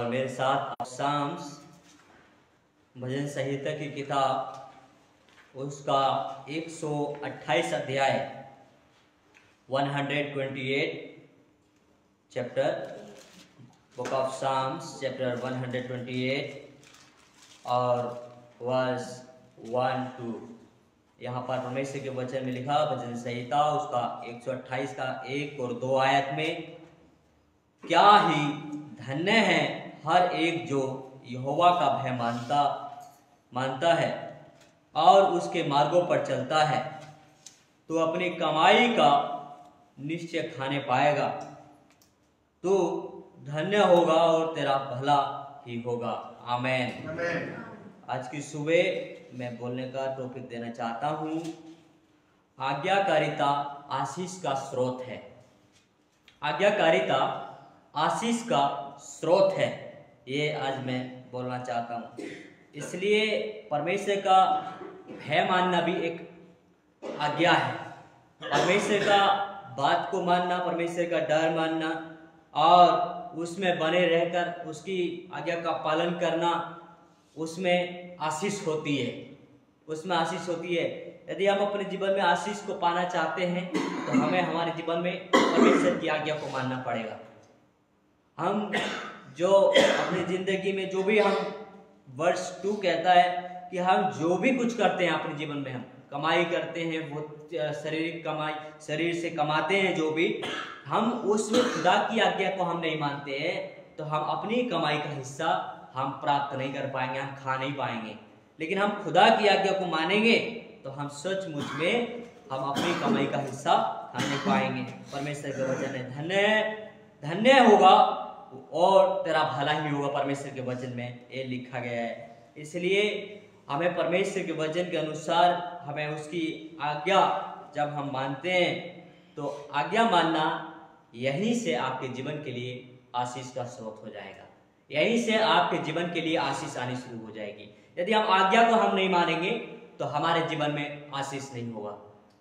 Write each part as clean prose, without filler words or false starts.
और मेरे साथ आप साम्स भजन संहिता की किताब उसका 128 अध्याय 128 chapter book of Psalms chapter 128 और वर्स 1-2 यहाँ पर परमेश्वर के वचन में लिखा भजन संहिता उसका 128 का 1 और 2 आयत में, क्या ही धन्य है हर एक जो यहोवा का भय मानता है और उसके मार्गों पर चलता है, तो अपनी कमाई का निश्चय खाने पाएगा। तो धन्य होगा और तेरा भला ही होगा। आमेन। आज की सुबह मैं बोलने का टॉपिक देना चाहता हूँ, आज्ञाकारिता आशीष का स्रोत है। आज्ञाकारिता आशीष का स्रोत है, ये आज मैं बोलना चाहता हूँ। इसलिए परमेश्वर का भय मानना भी एक आज्ञा है। परमेश्वर का बात को मानना, परमेश्वर का डर मानना और उसमें बने रहकर उसकी आज्ञा का पालन करना, उसमें आशीष होती है। उसमें आशीष होती है। यदि हम अपने जीवन में आशीष को पाना चाहते हैं तो हमें हमारे जीवन में परमेश्वर की आज्ञा को मानना पड़ेगा। हम जो अपनी जिंदगी में जो भी हम वर्ष 2 कहता है कि हम जो भी कुछ करते हैं अपने जीवन में, हम कमाई करते हैं, वो शारीरिक कमाई शरीर से कमाते हैं, जो भी हम उसमें खुदा की आज्ञा को हम नहीं मानते हैं तो हम अपनी कमाई का हिस्सा हम प्राप्त नहीं कर पाएंगे, हम खा नहीं पाएंगे। लेकिन हम खुदा की आज्ञा को मानेंगे तो हम सचमुच में हम अपनी कमाई का हिस्सा खाने पाएंगे। परमेश्वर के वचन है धन्य होगा और तेरा भला ही होगा। परमेश्वर के वचन में ये लिखा गया है। इसलिए हमें परमेश्वर के वचन के अनुसार हमें उसकी आज्ञा जब हम मानते हैं तो आज्ञा मानना यहीं से आपके जीवन के लिए आशीष का स्रोत हो जाएगा। यहीं से आपके जीवन के लिए आशीष आनी शुरू हो जाएगी। यदि हम आज्ञा को हम नहीं मानेंगे तो हमारे जीवन में आशीष नहीं होगा,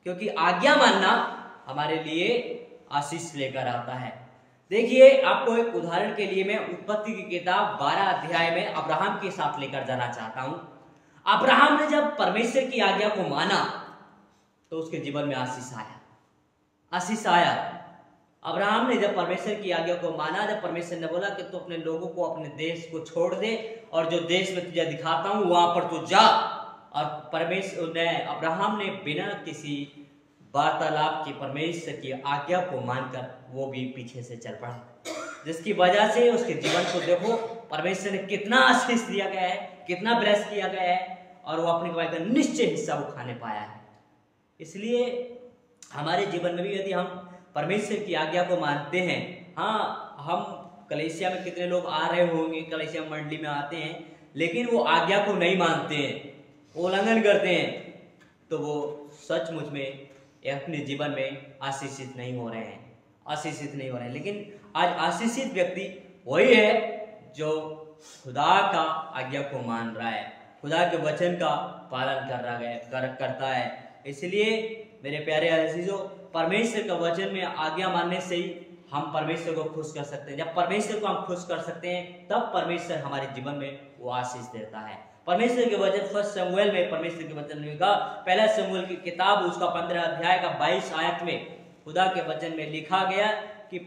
क्योंकि आज्ञा मानना हमारे लिए आशीष लेकर आता है। देखिए, आपको एक उदाहरण के लिए मैं उत्पत्ति की किताब 12 अध्याय में अब्राहम के साथ लेकर जाना चाहता हूं। अब्राहम ने जब परमेश्वर की आज्ञा को माना तो उसके जीवन में आशीष आया। अब्राहम ने जब परमेश्वर की आज्ञा को माना, जब परमेश्वर ने बोला कि तू अपने लोगों को अपने देश को छोड़ दे और जो देश में तुझे दिखाता हूं वहां पर तू जा, और परमेश्वर ने अब्राहम ने बिना किसी वार्तालाप की परमेश्वर की आज्ञा को मानकर वो भी पीछे से चल पड़ा, जिसकी वजह से उसके जीवन को देखो परमेश्वर ने कितना आशीष दिया गया है, कितना ब्लेस किया गया है और वो अपनी कमाई का निश्चय हिस्सा वो खाने पाया है। इसलिए हमारे जीवन में भी यदि हम परमेश्वर की आज्ञा को मानते हैं, हाँ, हम कलीसिया में कितने लोग आ रहे होंगे, कलीसिया मंडली में आते हैं, लेकिन वो आज्ञा को नहीं मानते हैं, उल्लंघन करते हैं, तो वो सचमुच में अपने जीवन में आशीषित नहीं हो रहे हैं। लेकिन आज आशीषित व्यक्ति वही है जो खुदा का आज्ञा को मान रहा है, खुदा के वचन का पालन करता है। इसलिए मेरे प्यारे अजीजों, परमेश्वर का वचन में आज्ञा मानने से ही हम परमेश्वर को खुश कर सकते हैं। जब परमेश्वर को हम खुश कर सकते हैं तब परमेश्वर हमारे जीवन में वो आशीष देता है। परमेश्वर के वचन 1 शमूएल में परमेश्वर के वचन में लिखा, 1 शमूएल की किताब उसका 15 अध्याय का 22 आयत में खुदा के वचन में लिखा गया कि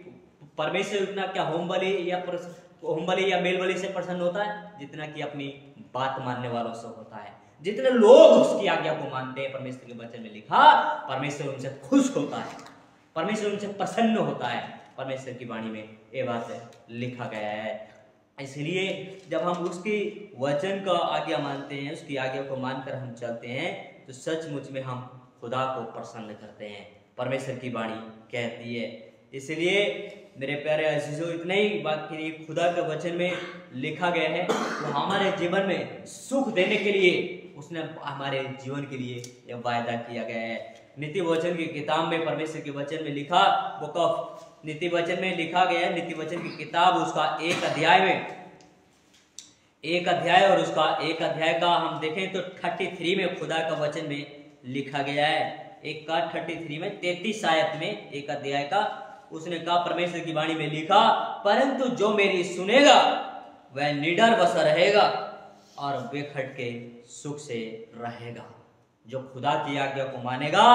परमेश्वर उतना क्या होम बलि या मेल बलि से प्रसन्न होता है जितना कि अपनी बात मानने वालों से होता है। जितने लोग उसकी आज्ञा को मानते हैं, परमेश्वर के वचन में लिखा, परमेश्वर उनसे खुश होता है, परमेश्वर उनसे प्रसन्न होता है। परमेश्वर की वाणी में ये बात लिखा गया है। इसलिए जब हम उसकी वचन का आज्ञा मानते हैं, उसकी आज्ञा को मानकर हम चलते हैं तो सचमुच में हम खुदा को प्रसन्न करते हैं, परमेश्वर की वाणी कहती है। इसलिए मेरे प्यारे अजीजों, इतने ही बाकी खुदा के वचन में लिखा गया है तो हमारे जीवन में सुख देने के लिए उसने हमारे जीवन के लिए यह वायदा किया गया है। नीति वचन की किताब में परमेश्वर के वचन में लिखा, बुक ऑफ नीति वचन में लिखा गया है, नीति वचन की किताब उसका 1 अध्याय और उसका 1 अध्याय का हम देखें तो 33 में खुदा का वचन में लिखा गया है। 1 का 33 में 33 आयत में 1 अध्याय का उसने कहा, परमेश्वर की वाणी में लिखा, परंतु जो मेरी सुनेगा वह निडर बसा रहेगा और बेखटके सुख से रहेगा। जो खुदा की आज्ञा को मानेगा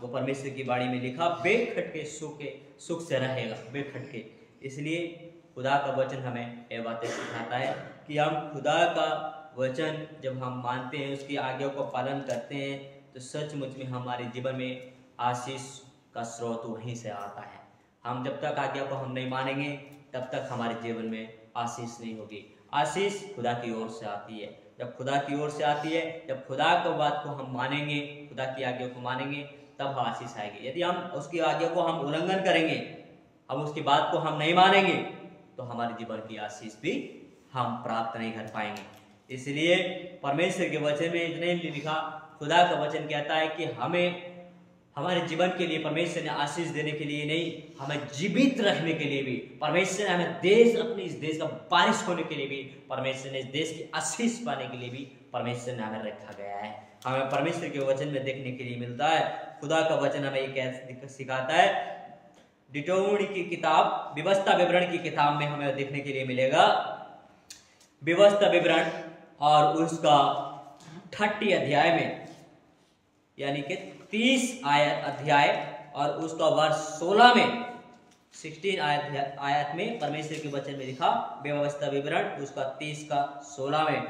वो परमेश्वर की बाणी में लिखा बेखटके सुख से रहेगा, बेखटके। इसलिए खुदा का वचन हमें ये बातें सिखाता है कि हम खुदा का वचन जब हम मानते हैं, उसकी आज्ञा को पालन करते हैं, तो सचमुच में हमारे जीवन में आशीष का स्रोत वहीं से आता है। हम जब तक आज्ञा को हम नहीं मानेंगे तब तक हमारे जीवन में आशीष नहीं होगी। आशीष खुदा की ओर से आती है। जब खुदा की ओर से आती है, जब खुदा की बात को हम मानेंगे, खुदा की आज्ञा को मानेंगे, तब आशीष आएगी। यदि हम उसकी आज्ञा को हम उल्लंघन करेंगे, हम उसकी बात को हम नहीं मानेंगे, तो हमारे जीवन की आशीष भी हम प्राप्त नहीं कर पाएंगे। इसलिए परमेश्वर के वचन में इतने ही लिखा, खुदा का वचन कहता है कि हमें हमारे जीवन के लिए परमेश्वर ने आशीष देने के लिए नहीं, हमें जीवित रखने के लिए भी परमेश्वर ने हमें अपने इस देश का बारिश होने के लिए भी परमेश्वर ने इस देश की आशीष पाने के लिए भी परमेश्वर ने हमें रखा गया है। हमें परमेश्वर के वचन में देखने के लिए मिलता है। खुदा का वचन हमें ये सिखाता है। डिटोनी की किताब व्यवस्था विवरण की किताब में हमें देखने के लिए मिलेगा। व्यवस्था विवरण और उसका 30 अध्याय में, यानी कि 30 अध्याय और उसका वर्ष 16 में, 16 आयत में परमेश्वर के वचन में लिखा व्यवस्था विवरण उसका 30 का 16 में,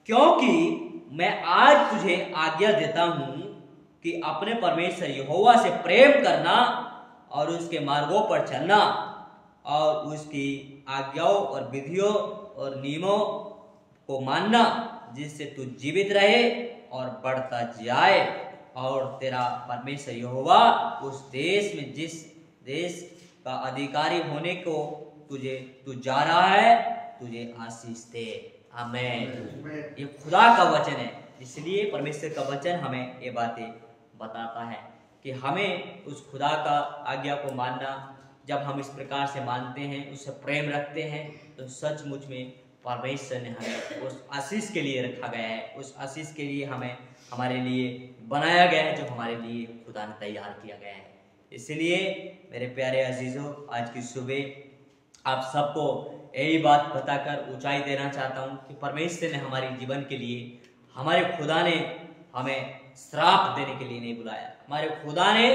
क्योंकि मैं आज तुझे आज्ञा देता हूं कि अपने परमेश्वर यहोवा से प्रेम करना और उसके मार्गों पर चलना और उसकी आज्ञाओं और विधियों और नियमों को मानना, जिससे तू जीवित रहे और बढ़ता जाए और तेरा परमेश्वर यहोवा उस देश में जिस देश का अधिकारी होने को तू जा रहा है, तुझे आशीष दे। आमीन। ये खुदा का वचन है। इसलिए परमेश्वर का वचन हमें ये बातें बताता है कि हमें उस खुदा का आज्ञा को मानना। जब हम इस प्रकार से मानते हैं, उससे प्रेम रखते हैं, तो सचमुच में परमेश्वर ने हमें उस आशीष के लिए रखा गया है। उस आशीष के लिए हमें हमारे लिए बनाया गया है, जो हमारे लिए खुदा ने तैयार किया गया है। इसलिए मेरे प्यारे अजीजों, आज की सुबह आप सबको यही बात बताकर ऊंचाई देना चाहता हूं कि परमेश्वर ने हमारे जीवन के लिए, हमारे खुदा ने हमें श्राप देने के लिए नहीं बुलाया, हमारे खुदा ने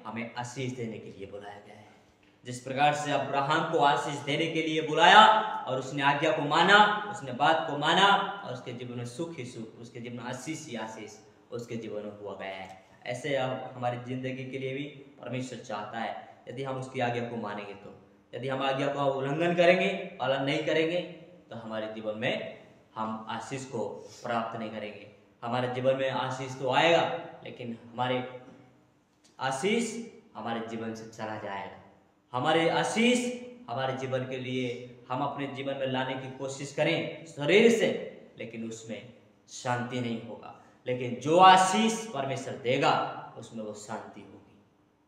हमें आशीष देने के लिए बुलाया गया है। जिस प्रकार से अब्राहम को आशीष देने के लिए बुलाया और उसने आज्ञा को माना, उसने बात को माना और उसके जीवन में सुख ही सुख, उसके जीवन में आशीष ही आशीष उसके जीवन में हुआ गया है। ऐसे हमारी जिंदगी के लिए भी परमेश्वर चाहता है, यदि हम उसकी आज्ञा को मानेंगे तो। यदि हम आज्ञा का उल्लंघन करेंगे, पालन नहीं करेंगे, तो हमारे जीवन में हम आशीष को प्राप्त नहीं करेंगे। हमारे जीवन में आशीष तो आएगा, लेकिन हमारे आशीष हमारे जीवन से चला जाएगा। हमारे आशीष हमारे जीवन के लिए हम अपने जीवन में लाने की कोशिश करें शरीर से, लेकिन उसमें शांति नहीं होगा। लेकिन जो आशीष परमेश्वर देगा उसमें वो शांति होगी,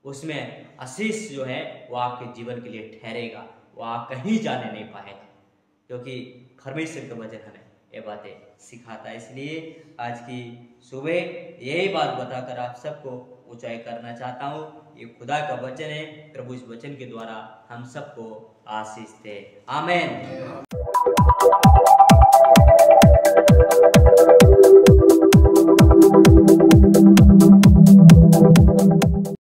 उसमें आशीष जो है वो आपके जीवन के लिए ठहरेगा, वो आप कहीं जाने नहीं पाएगा, क्योंकि परमेश्वर का वचन हमें ये बातें सिखाता है। इसलिए आज की सुबह यही बात बताकर आप सबको ऊंचाई करना चाहता हूँ। ये खुदा का वचन है, प्रभु इस वचन के द्वारा हम सबको आशीष दे। आमीन।